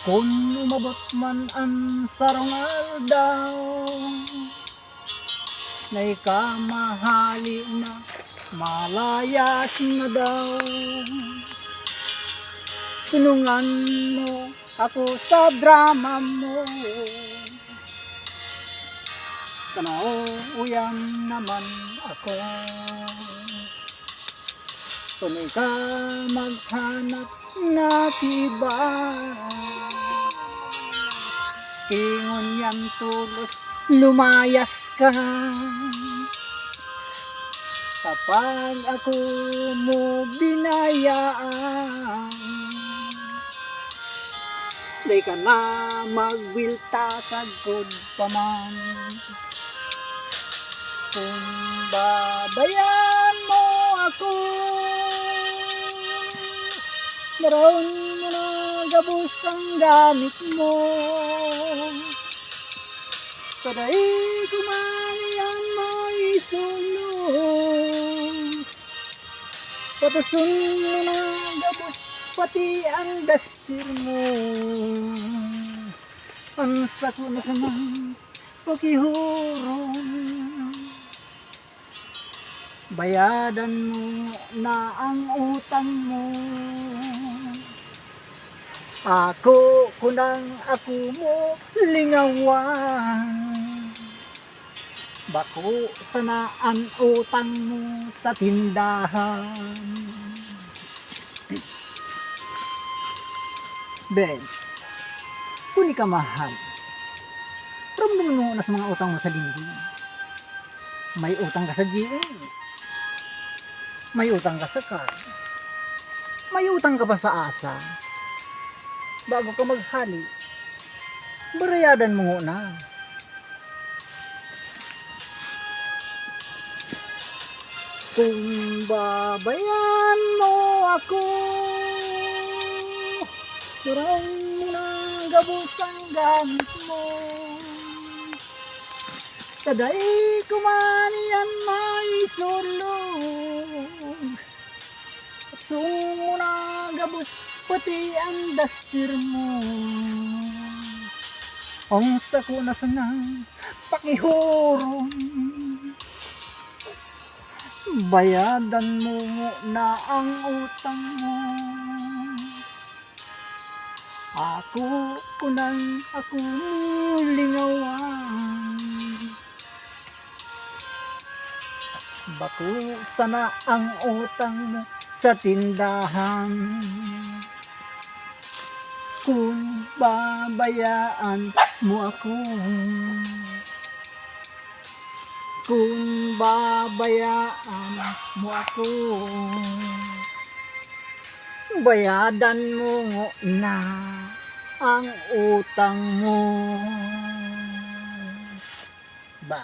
Kung umabot man ang sarong aldaw na ikamahali na malayas na daw, tulungan mo ako sa drama mo. Tanauyan naman ako kung ikaw maghanap na tibay. Ingon yan tulos lumayas ka. Kapag ako mo binayaan, di ka na magwilta sagod pa man. Kung babayan mo ako, maroon mo na gabos ang gamit mo. Kaday kumanian may sulong, patusun mo na gabos pati ang dastir mo. Ang sako na samang pakihurong, bayadan mo na ang utang mo. Ako kunang ako mo lingawan, bako sana ang utang mo sa tindahan. Benz, kung di ka mahal, ramdaman mo na sa mga utang mo sa linggo. May utang ka sa GS, may utang ka sa car, may utang ka pa sa asa. Bago ka maghali, barayadan mo na. Kung babayan mo ako, durang mo na gabos ang gamit mo. Kaday kumanian may sulong, at sumo na gabos pati ang dastir mo. Ang sako na sanang pakihurong, bayadan mo na ang utang mo. Ako unang ako lingawan, bako sana ang utang mo sa tindahan. Kung babayaan mo ako, kung babayaan mo ako, bayadan mo na ang utang mo. Ba